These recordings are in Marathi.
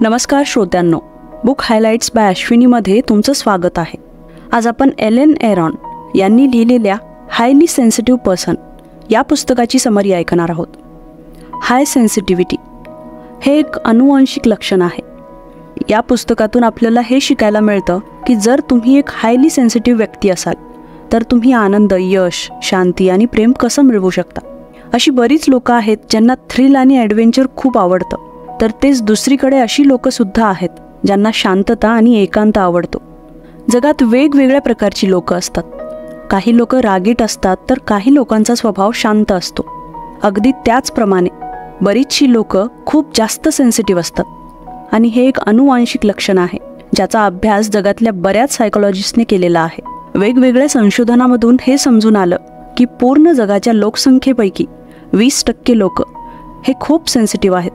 नमस्कार श्रोत्यांनो, बुक हायलाइट्स बाय अश्विनीमध्ये तुमचं स्वागत आहे. आज आपण एलेन एरॉन यांनी लिहिलेल्या हायली सेन्सिटिव्ह पर्सन या पुस्तकाची समरी ऐकणार आहोत. हाय सेन्सिटिव्हिटी हे एक अनुवांशिक लक्षण आहे. या पुस्तकातून आपल्याला हे शिकायला मिळतं की जर तुम्ही एक हायली सेन्सिटिव्ह व्यक्ती असाल तर तुम्ही आनंद, यश, शांती आणि प्रेम कसं मिळवू शकता. अशी बरीच लोकं आहेत ज्यांना थ्रिल आणि ॲडव्हेंचर खूप आवडतं, तर तेच दुसरीकडे अशी लोकंसुद्धा आहेत ज्यांना शांतता आणि एकांत आवडतो. जगात वेगवेगळ्या प्रकारची लोकं असतात. काही लोकं रागीट असतात तर काही लोकांचा स्वभाव शांत असतो. अगदी त्याचप्रमाणे बरीचशी लोकं खूप जास्त सेन्सिटिव्ह असतात आणि हे एक अनुवांशिक लक्षण आहे ज्याचा अभ्यास जगातल्या बऱ्याच सायकोलॉजिस्टने केलेला आहे. वेगवेगळ्या संशोधनामधून हे समजून आलं की पूर्ण जगाच्या लोकसंख्येपैकी 20% लोकं हे खूप सेन्सिटिव्ह आहेत.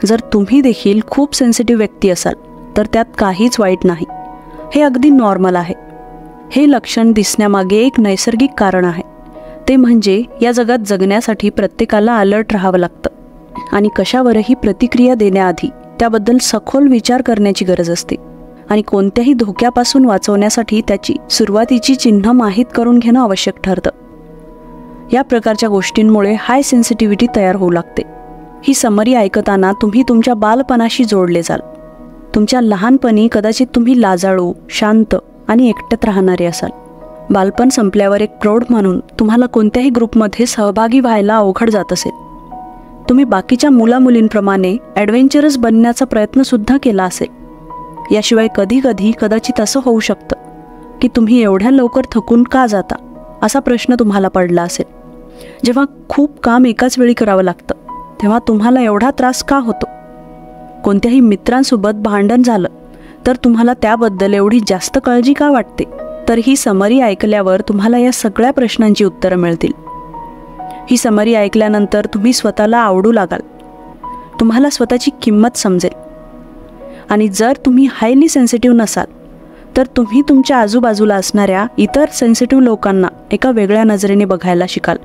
जर तुम्ही देखील खूप सेन्सिटिव्ह व्यक्ती असाल तर त्यात काहीच वाईट नाही. हे अगदी नॉर्मल आहे. हे लक्षण दिसण्यामागे एक नैसर्गिक कारण आहे. ते म्हणजे या जगात जगण्यासाठी प्रत्येकाला अलर्ट राहावं लागतं आणि कशावरही प्रतिक्रिया देण्याआधी त्याबद्दल सखोल विचार करण्याची गरज असते आणि कोणत्याही धोक्यापासून वाचवण्यासाठी त्याची सुरुवातीची चिन्ह माहीत करून घेणं आवश्यक ठरतं. या प्रकारच्या गोष्टींमुळे हाय सेन्सिटिव्हिटी तयार होऊ लागते. ही समरी ऐकताना तुम्ही तुमच्या बालपणाशी जोडले जाल. तुमच्या लहानपणी कदाचित तुम्ही लाजाळू, शांत आणि एकट्यात राहणारे असाल. बालपण संपल्यावर एक प्रौढ म्हणून तुम्हाला कोणत्याही ग्रुपमध्ये सहभागी व्हायला अवघड जात असेल. तुम्ही बाकीच्या मुलामुलींप्रमाणे ॲडव्हेंचरस बनण्याचा प्रयत्नसुद्धा केला असेल. याशिवाय कधीकधी कदाचित असं होऊ शकतं की तुम्ही एवढ्या लवकर थकून का जाता असा प्रश्न तुम्हाला पडला असेल. जेव्हा खूप काम एकाच वेळी करावं लागतं तेव्हा तुम्हाला एवढा त्रास का होतो. कोणत्याही मित्रांसोबत भांडण झालं तर तुम्हाला त्याबद्दल एवढी जास्त काळजी का वाटते. तर ही समरी ऐकल्यावर तुम्हाला या सगळ्या प्रश्नांची उत्तरं मिळतील. ही समरी ऐकल्यानंतर तुम्ही स्वतःला आवडू लागाल. तुम्हाला स्वतःची किंमत समजेल आणि जर तुम्ही हायली सेन्सिटिव्ह नसाल तर तुम्ही तुमच्या आजूबाजूला असणाऱ्या इतर सेन्सिटिव्ह लोकांना एका वेगळ्या नजरेने बघायला शिकाल.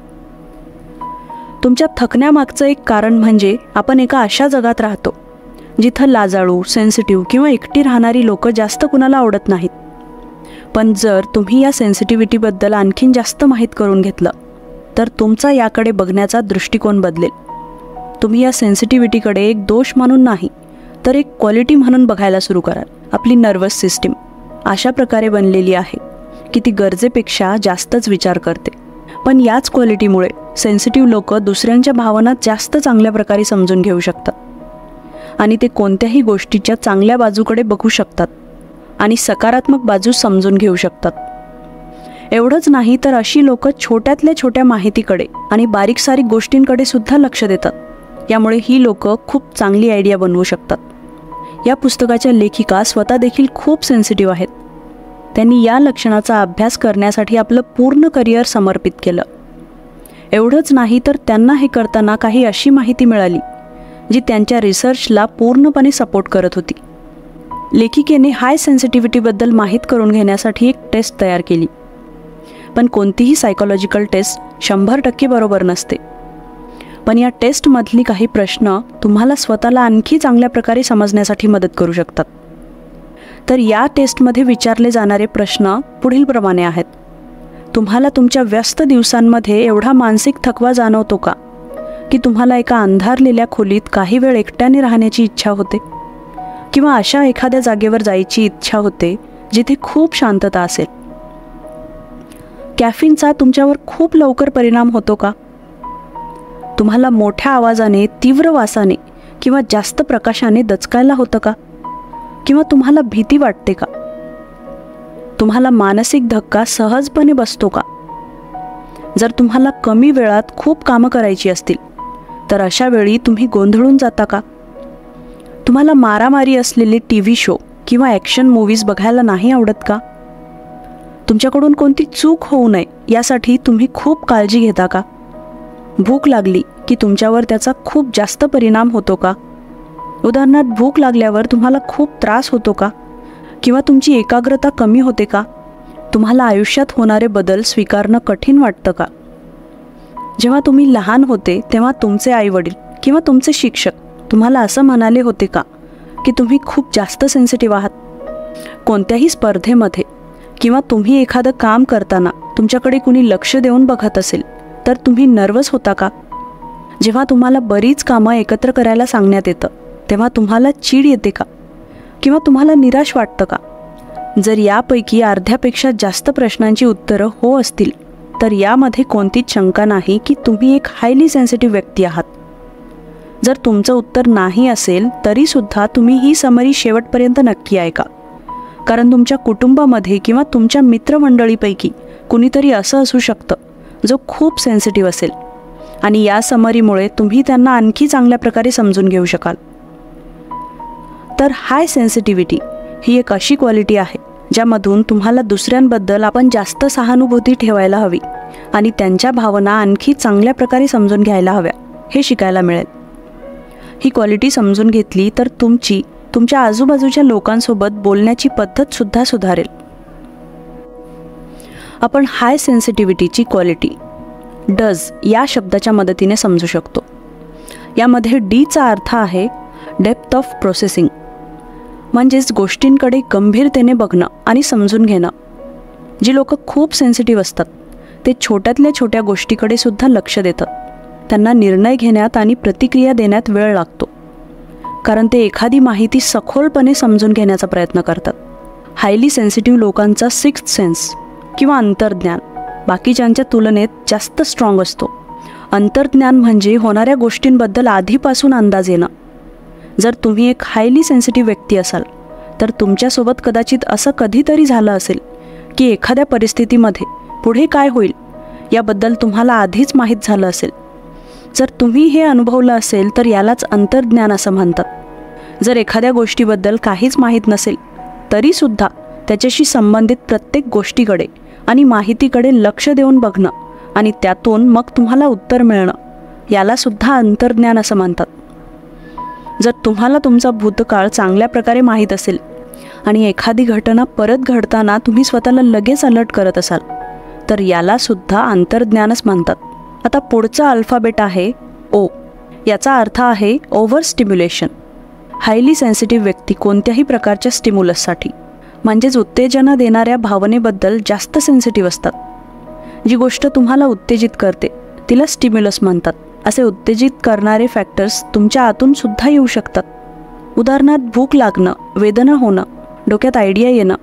तुमच्या थकण्यामागचं एक कारण म्हणजे आपण एका अशा जगात राहतो जिथं लाजाळू, सेन्सिटिव्ह किंवा एकटी राहणारी लोकं जास्त कुणाला आवडत नाहीत. पण जर तुम्ही या सेन्सिटिव्हिटीबद्दल आणखीन जास्त माहीत करून घेतलं तर तुमचा याकडे बघण्याचा दृष्टिकोन बदलेल. तुम्ही या सेन्सिटिव्हिटीकडे एक दोष म्हणून नाही तर एक क्वालिटी म्हणून बघायला सुरू कराल. आपली नर्वस सिस्टीम अशा प्रकारे बनलेली आहे की ती गरजेपेक्षा जास्तच विचार करते. पण याच क्वालिटीमुळे सेन्सिटिव्ह लोकं दुसऱ्यांच्या भावना जास्त चांगल्या प्रकारे समजून घेऊ शकतात आणि ते कोणत्याही गोष्टीच्या चांगल्या बाजूकडे बघू शकतात आणि सकारात्मक बाजू समजून घेऊ शकतात. एवढंच नाही तर अशी लोकं छोट्यातल्या छोट्या माहितीकडे आणि बारीक सारीक गोष्टींकडे सुद्धा लक्ष देतात. यामुळे ही लोकं खूप चांगली आयडिया बनवू शकतात. या पुस्तकाच्या लेखिका स्वतः देखील खूप सेन्सिटिव्ह आहेत. त्यांनी या लक्षणाचा अभ्यास करण्यासाठी आपलं पूर्ण करिअर समर्पित केलं. एवढंच नाही तर त्यांना हे करताना काही अशी माहिती मिळाली जी त्यांच्या रिसर्चला पूर्णपणे सपोर्ट करत होती. लेखिकेने हाय सेन्सिटिव्हिटीबद्दल माहीत करून घेण्यासाठी एक टेस्ट तयार केली. पण कोणतीही सायकोलॉजिकल टेस्ट 100% बरोबर नसते. पण या टेस्टमधली काही प्रश्न तुम्हाला स्वतःला आणखी चांगल्या प्रकारे समजण्यासाठी मदत करू शकतात. तर या टेस्टमध्ये विचारले जाणारे प्रश्न पुढीलप्रमाणे आहेत. तुम्हाला तुमच्या व्यस्त दिवसांमध्ये एवढा मानसिक थकवा जाणवतो का की तुम्हाला एका अंधारलेल्या खोलीत काही वेळ एकट्याने राहण्याची इच्छा होते किंवा अशा एखाद्या जागेवर जायची इच्छा होते जिथे खूप शांतता असेल. कॅफीनचा तुमच्यावर खूप लवकर परिणाम होतो का. तुम्हाला मोठ्या आवाजाने, तीव्र वासाने किंवा जास्त प्रकाशाने दचकायला होतं का किंवा तुम्हाला भीती वाटते का. तुम्हाला मानसिक धक्का सहजपणे बसतो का. जर तुम्हाला कमी वेळात खूप कामं करायची असतील तर अशा वेळी तुम्ही गोंधळून जाता का. तुम्हाला मारामारी असलेले TV शो किंवा ॲक्शन मूव्हीज बघायला नाही आवडत का. तुमच्याकडून कोणती चूक होऊ नये यासाठी तुम्ही खूप काळजी घेता का. भूक लागली की तुमच्यावर त्याचा खूप जास्त परिणाम होतो का. उदाहरणार्थ भूक लागल्यावर तुम्हाला खूप त्रास होतो का किंवा तुमची एकाग्रता कमी होते का. तुम्हाला आयुष्यात होणारे बदल स्वीकारणं कठीण वाटतं का. जेव्हा तुम्ही लहान होते तेव्हा तुमचे आईवडील किंवा तुमचे शिक्षक तुम्हाला असं म्हणाले होते का की तुम्ही खूप जास्त सेन्सिटिव्ह आहात? कोणत्याही स्पर्धेमध्ये किंवा तुम्ही एखादं काम करताना तुमच्याकडे कुणी लक्ष देऊन बघत असेल तर तुम्ही नर्वस होता का? जेव्हा तुम्हाला बरीच कामं एकत्र करायला सांगण्यात येतं तेव्हा तुम्हाला चीड येते का? किंवा तुम्हाला निराश वाटतं का? जर यापैकी अर्ध्यापेक्षा जास्त प्रश्नांची उत्तरं हो असतील तर यामध्ये कोणतीच शंका नाही की तुम्ही एक हायली सेन्सिटिव्ह व्यक्ती आहात. जर तुमचं उत्तर नाही असेल तरीसुद्धा तुम्ही ही समरी शेवटपर्यंत नक्की ऐका, कारण तुमच्या कुटुंबामध्ये किंवा तुमच्या मित्रमंडळीपैकी कुणीतरी असं असू शकतं जो खूप सेन्सिटिव्ह असेल आणि या समरीमुळे तुम्ही त्यांना आणखी चांगल्या प्रकारे समजून घेऊ शकाल. तर हाय सेन्सिटिव्हिटी ही एक अशी क्वालिटी आहे ज्यामधून तुम्हाला दुसऱ्यांबद्दल आपण जास्त सहानुभूती ठेवायला हवी आणि त्यांच्या भावना आणखी चांगल्या प्रकारे समजून घ्यायला हव्या हे शिकायला मिळेल. ही क्वालिटी समजून घेतली तर तुमच्या आजूबाजूच्या लोकांसोबत बोलण्याची पद्धतसुद्धा सुधारेल. आपण हाय सेन्सिटिव्हिटीची क्वालिटी डज या शब्दाच्या मदतीने समजू शकतो. यामध्ये डीचा अर्थ आहे डेप्थ ऑफ प्रोसेसिंग, म्हणजेच गोष्टींकडे गंभीरतेने बघणं आणि समजून घेणं. जी लोक खूप सेन्सिटिव्ह असतात ते छोट्यातल्या छोट्या गोष्टीकडे सुद्धा लक्ष देतात. त्यांना निर्णय घेण्यात आणि प्रतिक्रिया देण्यात वेळ लागतो, कारण ते एखादी माहिती सखोलपणे समजून घेण्याचा प्रयत्न करतात. हायली सेन्सिटिव्ह लोकांचा सिक्स्थ सेन्स किंवा अंतर्ज्ञान बाकीच्यांच्या तुलनेत जास्त स्ट्रॉंग असतो. अंतर्ज्ञान म्हणजे होणाऱ्या गोष्टींबद्दल आधीपासून अंदाज येणं. जर तुम्ही एक हायली सेन्सिटिव्ह व्यक्ती असाल तर तुमच्यासोबत कदाचित असं कधीतरी झालं असेल की एखाद्या परिस्थितीमध्ये पुढे काय होईल याबद्दल तुम्हाला आधीच माहीत झालं असेल. जर तुम्ही हे अनुभवलं असेल तर यालाच अंतर्ज्ञान असं म्हणतात. जर एखाद्या गोष्टीबद्दल काहीच माहीत नसेल तरीसुद्धा त्याच्याशी संबंधित प्रत्येक गोष्टीकडे आणि माहितीकडे लक्ष देऊन बघणं आणि त्यातून मग तुम्हाला उत्तर मिळणं यालासुद्धा अंतर्ज्ञान असं म्हणतात. जर तुम्हाला तुमचा भूतकाळ चांगल्या प्रकारे माहीत असेल आणि एखादी घटना परत घडताना तुम्ही स्वतःला लगेच अलर्ट करत असाल तर यालासुद्धा अंतर्ज्ञानच म्हणतात. आता पुढचा अल्फाबेट आहे ओ. याचा अर्थ आहे ओव्हर स्टिम्युलेशन. हायली सेन्सिटिव्ह व्यक्ती कोणत्याही प्रकारच्या स्टिम्युलससाठी म्हणजेच उत्तेजना देणाऱ्या भावनेबद्दल जास्त सेन्सिटिव्ह असतात. जी गोष्ट तुम्हाला उत्तेजित करते तिला स्टिम्युलस म्हणतात. असे उत्तेजित करणारे फॅक्टर्स तुमच्या आतून सुद्धा येऊ शकतात. उदाहरणार्थ भूक लागणं, वेदना होणं, डोक्यात आयडिया येणं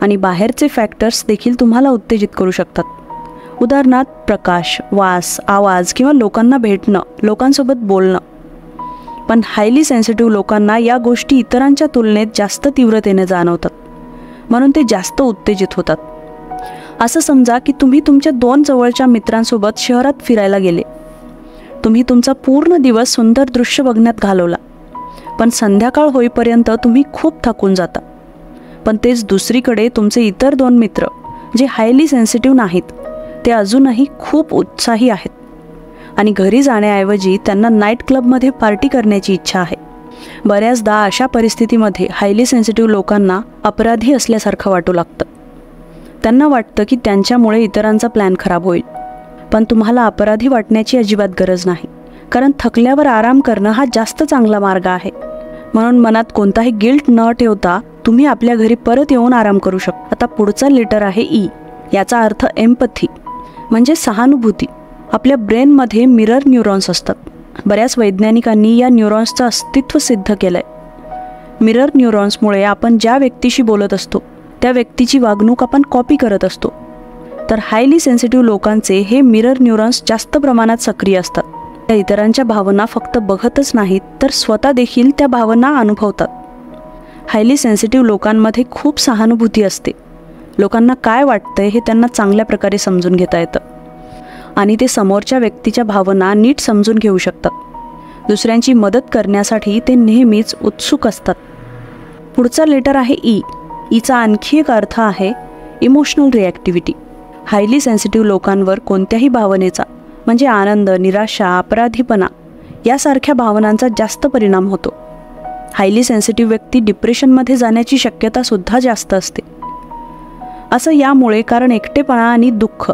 आणि बाहेरचे फॅक्टर्स देखील तुम्हाला उत्तेजित करू शकतात. उदाहरणार्थ प्रकाश, वास, आवाज किंवा लोकांना भेटणं, लोकांसोबत बोलणं. पण हायली सेन्सिटिव्ह लोकांना या गोष्टी इतरांच्या तुलनेत जास्त तीव्रतेने जाणवतात, म्हणून ते जास्त उत्तेजित होतात. असं समजा की तुम्ही तुमच्या 2 जवळच्या मित्रांसोबत शहरात फिरायला गेले. तुम्ही तुमचा पूर्ण दिवस सुंदर दृश्य बघण्यात घालवला, पण संध्याकाळ होईपर्यंत तुम्ही खूप थकून जाता. पण तेच दुसरीकडे तुमचे इतर 2 मित्र जे हायली सेन्सिटिव्ह नाहीत ते अजूनही खूप उत्साही आहेत आणि घरी जाण्याऐवजी त्यांना नाईट क्लबमध्ये पार्टी करण्याची इच्छा आहे. बऱ्याचदा अशा परिस्थितीमध्ये हायली सेन्सिटिव्ह लोकांना अपराधी असल्यासारखं वाटू लागतं. त्यांना वाटतं की त्यांच्यामुळे इतरांचा प्लॅन खराब होईल. पण तुम्हाला अपराधी वाटण्याची अजिबात गरज नाही, कारण थकल्यावर आराम करणं हा जास्त चांगला मार्ग आहे. म्हणून मनात कोणताही गिल्ट न ठेवता तुम्ही आपल्या घरी परत येऊन आराम करू शकता. आता पुढचा लेटर आहे ई. याचा अर्थ एम्पथी म्हणजे सहानुभूती. आपल्या ब्रेनमध्ये मिरर न्यूरॉन्स असतात. बऱ्याच वैज्ञानिकांनी या न्यूरॉन्सचं अस्तित्व सिद्ध केलं आहे. मिरर न्यूरॉन्समुळे आपण ज्या व्यक्तीशी बोलत असतो त्या व्यक्तीची वागणूक आपण कॉपी करत असतो. तर हायली सेन्सिटिव्ह लोकांचे हे मिरर न्यूरॉन्स जास्त प्रमाणात सक्रिय असतात. त्या इतरांच्या भावना फक्त बघतच नाहीत तर स्वतः देखील त्या भावना अनुभवतात. हायली सेन्सिटिव्ह लोकांमध्ये खूप सहानुभूती असते. लोकांना काय वाटतंय हे त्यांना चांगल्या प्रकारे समजून घेता येतं आणि ते समोरच्या व्यक्तीच्या भावना नीट समजून घेऊ शकतात. दुसऱ्यांची मदत करण्यासाठी ते नेहमीच उत्सुक असतात. पुढचा लेटर आहे ई. ईचा आणखी एक अर्थ आहे इमोशनल रिॲक्टिव्हिटी. हायली सेन्सिटिव्ह लोकांवर कोणत्याही भावनेचा म्हणजे आनंद, निराशा, अपराधीपणा यासारख्या भावनांचा जास्त परिणाम होतो. हायली सेन्सिटिव्ह व्यक्ती डिप्रेशनमध्ये जाण्याची शक्यतासुद्धा जास्त असते. असं यामुळे कारण एकटेपणा आणि दुःख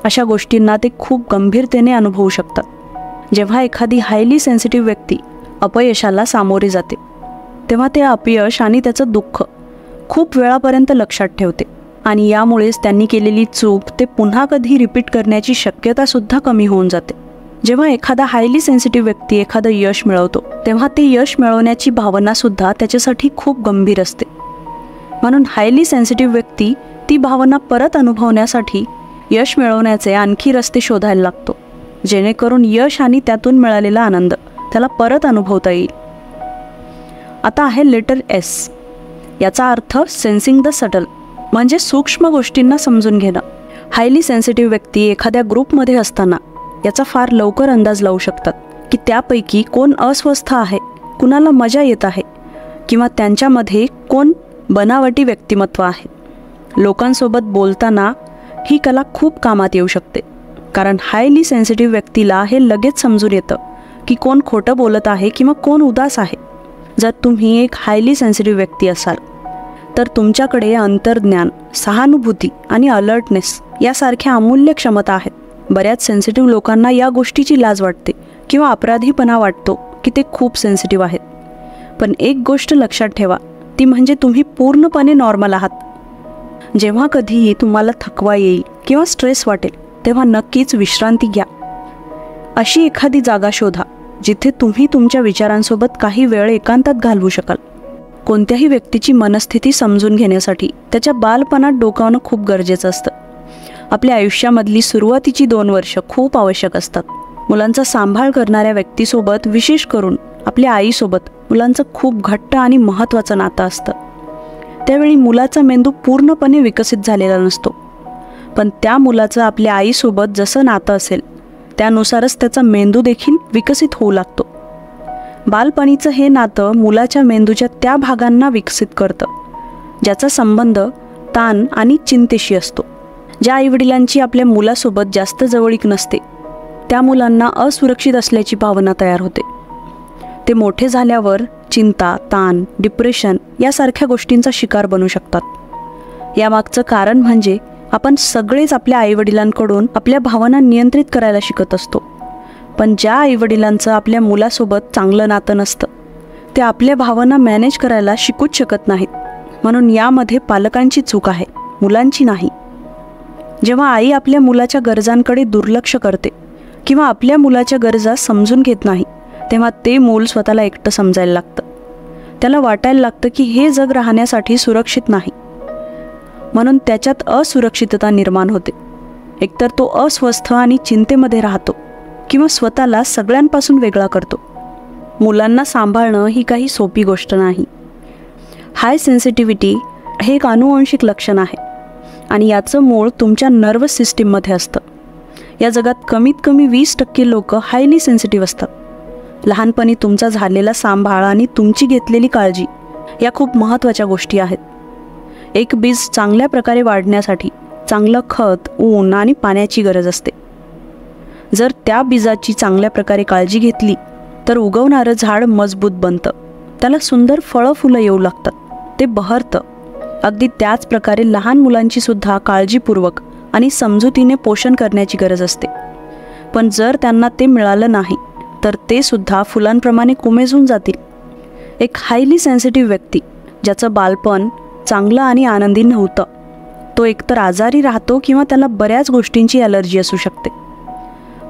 अशा गोष्टींना ते खूप गंभीरतेने अनुभवू शकतात. जेव्हा एखादी हायली सेन्सिटिव्ह व्यक्ती अपयशाला सामोरे जाते तेव्हा ते अपयश आणि त्याचं दुःख खूप वेळापर्यंत लक्षात ठेवते आणि यामुळेच त्यांनी केलेली चूक ते पुन्हा कधी रिपीट करण्याची शक्यतासुद्धा कमी होऊन जाते. जेव्हा एखादा हायली सेन्सिटिव्ह व्यक्ती एखादं यश मिळवतो तेव्हा ते यश मिळवण्याची भावनासुद्धा त्याच्यासाठी खूप गंभीर असते. म्हणून हायली सेन्सिटिव्ह व्यक्ती ती भावना परत अनुभवण्यासाठी यश मिळवण्याचे आणखी रस्ते शोधायला लागतो, जेणेकरून यश आणि त्यातून मिळालेला आनंद त्याला परत अनुभवता येईल. आता आहे लेटर एस. याचा अर्थ सेन्सिंग द सटल, म्हणजे सूक्ष्म गोष्टींना समजून घेणं. हायली सेन्सिटिव्ह व्यक्ती एखाद्या ग्रुपमध्ये असताना याचा फार लवकर अंदाज लावू शकतात की त्यापैकी कोण अस्वस्थ आहे, कुणाला मजा येत आहे किंवा त्यांच्यामध्ये कोण बनावटी व्यक्तिमत्व आहे. लोकांसोबत बोलताना ही कला खूप कामात येऊ शकते, कारण हायली सेन्सिटिव्ह व्यक्तीला हे लगेच समजून येतं की कोण खोटं बोलत आहे किंवा कोण उदास आहे. जर तुम्ही एक हायली सेन्सिटिव्ह व्यक्ती असाल तर तुमच्याकडे अंतर्ज्ञान, सहानुभूती आणि अलर्टनेस यासारख्या अमूल्य क्षमता आहेत. बऱ्याच सेन्सिटिव्ह लोकांना या गोष्टीची लाज वाटते किंवा अपराधीपणा वाटतो की ते खूप सेन्सिटिव्ह आहेत. पण एक गोष्ट लक्षात ठेवा, ती म्हणजे तुम्ही पूर्णपणे नॉर्मल आहात. जेव्हा कधीही तुम्हाला थकवा येईल किंवा स्ट्रेस वाटेल तेव्हा नक्कीच विश्रांती घ्या. अशी एखादी जागा शोधा जिथे तुम्ही तुमच्या विचारांसोबत काही वेळ एकांतात घालवू शकाल. कोणत्याही व्यक्तीची मनस्थिती समजून घेण्यासाठी त्याच्या बालपणात डोकावणं खूप गरजेचं असतं. आपल्या आयुष्यामधली सुरुवातीची 2 वर्ष खूप आवश्यक असतात. मुलांचा सांभाळ करणाऱ्या व्यक्तीसोबत, विशेष करून आपल्या आईसोबत, मुलांचं खूप घट्ट आणि महत्त्वाचं नातं असतं. त्यावेळी मुलाचा मेंदू पूर्णपणे विकसित झालेला नसतो, पण त्या मुलाचं आपल्या आईसोबत जसं नातं असेल त्यानुसारच त्याचा मेंदू देखील विकसित होऊ लागतो. बालपणीचं हे नातं मुलाच्या मेंदूच्या त्या भागांना विकसित करतं ज्याचा संबंध ताण आणि चिंतेशी असतो. ज्या आईवडिलांची आपल्या मुलासोबत जास्त जवळीक नसते त्या मुलांना असुरक्षित असल्याची भावना तयार होते. ते मोठे झाल्यावर चिंता, ताण, डिप्रेशन यासारख्या गोष्टींचा शिकार बनू शकतात. यामागचं कारण म्हणजे आपण सगळेच आपल्या आईवडिलांकडून आपल्या भावना नियंत्रित करायला शिकत असतो. पण ज्या आईवडिलांचं आपल्या मुलासोबत चांगलं नातं नसतं ते आपल्या भावना मॅनेज करायला शिकूच शकत नाहीत. म्हणून यामध्ये पालकांची चूक आहे, मुलांची नाही. जेव्हा आई आपल्या मुलाच्या गरजांकडे दुर्लक्ष करते किंवा आपल्या मुलाच्या गरजा समजून घेत नाही तेव्हा ते मूल स्वतःला एकटं समजायला लागतं. त्याला वाटायला लागतं की हे जग राहण्यासाठी सुरक्षित नाही, म्हणून त्याच्यात असुरक्षितता निर्माण होते. एकतर तो अस्वस्थ आणि चिंतेमध्ये राहतो किंवा स्वतःला सगळ्यांपासून वेगळा करतो. मुलांना सांभाळणं ही काही सोपी गोष्ट नाही. हाय सेन्सिटिव्हिटी हे एक अनुवंशिक लक्षण आहे आणि याचं मूळ तुमच्या नर्वस सिस्टीममध्ये असतं. या जगात कमीत कमी 20% लोक हायली सेन्सिटिव्ह असतात. लहानपणी तुमचा झालेला सांभाळ आणि तुमची घेतलेली काळजी या खूप महत्त्वाच्या गोष्टी आहेत. एक बीज चांगल्या प्रकारे वाढण्यासाठी चांगलं खत, ऊन आणि पाण्याची गरज असते. जर त्या बीजाची चांगल्या प्रकारे काळजी घेतली तर उगवणारं झाड मजबूत बनतं, त्याला सुंदर फळं फुलं येऊ लागतात, ते बहरतं. अगदी त्याच प्रकारे लहान मुलांची सुद्धा काळजीपूर्वक आणि समजुतीने पोषण करण्याची गरज असते. पण जर त्यांना ते मिळालं नाही तर ते सुद्धा फुलांप्रमाणे कोमेजून जातील. एक हायली सेन्सिटिव्ह व्यक्ती ज्याचं बालपण चांगलं आणि आनंदी नव्हतं तो एकतर आजारी राहतो किंवा त्याला बऱ्याच गोष्टींची ॲलर्जी असू शकते.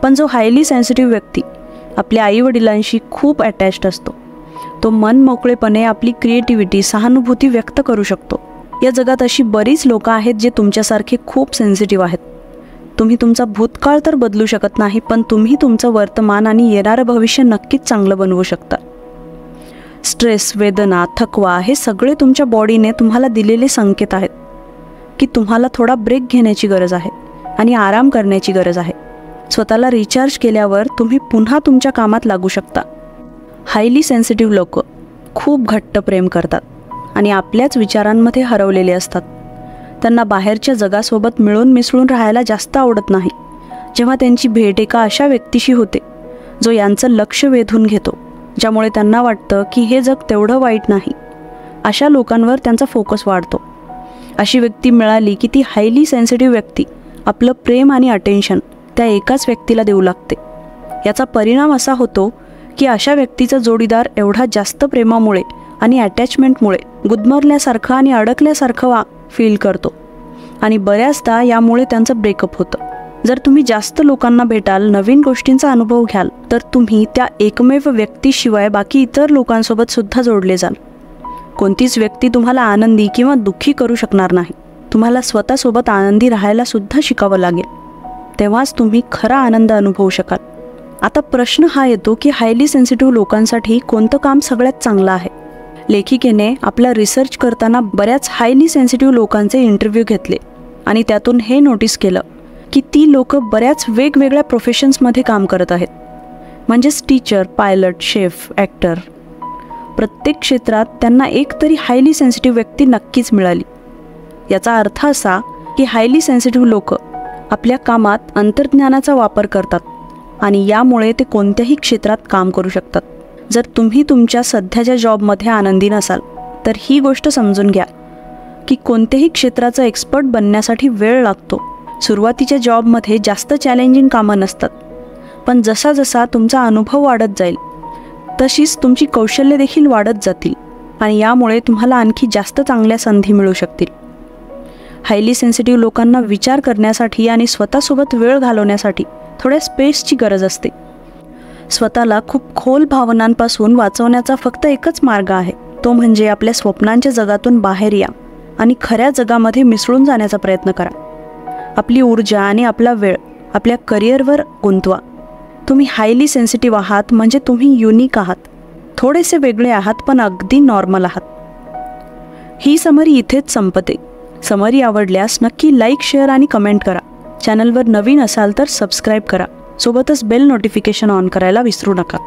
पण जो हायली सेन्सिटिव्ह व्यक्ती आपल्या आईवडिलांशी खूप अटॅच्ड असतो तो मन मोकळेपणे आपली क्रिएटिव्हिटी, सहानुभूती व्यक्त करू शकतो. या जगात अशी बरीच लोकं आहेत जे तुमच्यासारखे खूप सेन्सिटिव्ह आहेत. तुम्ही तुमचा भूतकाळ तर बदलू शकत नाही, पण तुम्ही तुमचं वर्तमान आणि येणारं भविष्य नक्कीच चांगलं बनवू शकता. स्ट्रेस, वेदना, थकवा हे सगळे तुमच्या बॉडीने तुम्हाला दिलेले संकेत आहेत की तुम्हाला थोडा ब्रेक घेण्याची गरज आहे आणि आराम करण्याची गरज आहे. स्वतःला रिचार्ज केल्यावर तुम्ही पुन्हा तुमच्या कामात लागू शकता. हायली सेन्सिटिव्ह लोक खूप घट्ट प्रेम करतात आणि आपल्याच विचारांमध्ये हरवलेले असतात. त्यांना बाहेरच्या जगासोबत मिळून मिसळून राहायला जास्त आवडत नाही. जेव्हा त्यांची भेट एका अशा व्यक्तीशी होते जो यांचं लक्ष वेधून घेतो, ज्यामुळे त्यांना वाटतं की हे जग तेवढं वाईट नाही, अशा लोकांवर त्यांचा फोकस वाढतो. अशी व्यक्ती मिळाली की ती हायली सेन्सिटिव्ह व्यक्ती आपलं प्रेम आणि अटेन्शन त्या एकाच व्यक्तीला देऊ लागते. याचा परिणाम असा होतो की अशा व्यक्तीचा जोडीदार एवढा जास्त प्रेमामुळे आणि अटॅचमेंटमुळे गुदमरल्यासारखं आणि अडकल्यासारखं फील करतो आणि बऱ्याचदा यामुळे त्यांचं ब्रेकअप होतं. जर तुम्ही जास्त लोकांना भेटाल, नवीन गोष्टींचा अनुभव घ्याल, तर तुम्ही त्या एकमेव व्यक्तीशिवाय बाकी इतर लोकांसोबत सुद्धा जोडले जाल. कोणतीच व्यक्ती तुम्हाला आनंदी किंवा दुःखी करू शकणार नाही. तुम्हाला स्वतःसोबत आनंदी राहायला सुद्धा शिकावं लागेल, तेव्हाच तुम्ही खरा आनंद अनुभवू शकाल. आता प्रश्न हा येतो की हायली सेन्सिटिव्ह लोकांसाठी कोणतं काम सगळ्यात चांगलं आहे. लेखिकेने आपला रिसर्च करताना बऱ्याच हायली सेन्सिटिव्ह लोकांचे इंटरव्ह्यू घेतले आणि त्यातून हे नोटीस केलं की ती लोक बऱ्याच वेगवेगळ्या प्रोफेशन्समध्ये काम करत आहेत. म्हणजेच टीचर, पायलट, शेफ, ॲक्टर. प्रत्येक क्षेत्रात त्यांना एक तरी हायली सेन्सिटिव्ह व्यक्ती नक्कीच मिळाली. याचा अर्थ असा की हायली सेन्सिटिव्ह लोक आपल्या कामात अंतर्ज्ञानाचा वापर करतात आणि यामुळे ते कोणत्याही क्षेत्रात काम करू शकतात. जर तुम्ही तुमच्या सध्याच्या जॉबमध्ये आनंदी नसाल तर ही गोष्ट समजून घ्या की कोणत्याही क्षेत्राचं एक्सपर्ट बनण्यासाठी वेळ लागतो. सुरुवातीच्या जॉबमध्ये जास्त चॅलेंजिंग कामं नसतात, पण जसा जसा तुमचा अनुभव वाढत जाईल तशीच तुमची कौशल्य देखील वाढत जातील आणि यामुळे तुम्हाला आणखी जास्त चांगल्या संधी मिळू शकतील. हायली सेन्सिटिव्ह लोकांना विचार करण्यासाठी आणि स्वतःसोबत वेळ घालवण्यासाठी थोड्या स्पेसची गरज असते. स्वतःला खूप खोल भावनांपासून वाचवण्याचा फक्त एकच मार्ग आहे, तो म्हणजे आपल्या स्वप्नांच्या जगातून बाहेर या आणि खऱ्या जगामध्ये मिसळून जाण्याचा प्रयत्न करा. आपली ऊर्जा आणि आपला वेळ आपल्या करिअरवर गुंतवा. तुम्ही हायली सेन्सिटिव्ह आहात म्हणजे तुम्ही युनिक आहात, थोडेसे वेगळे आहात, पण अगदी नॉर्मल आहात. ही समरी इथेच संपते. समरी आवडल्यास नक्की लाईक, शेअर आणि कमेंट करा. चॅनलवर नवीन असाल तर सबस्क्राईब करा. सोबतच बेल नोटिफिकेशन ऑन करायला विसरू नका.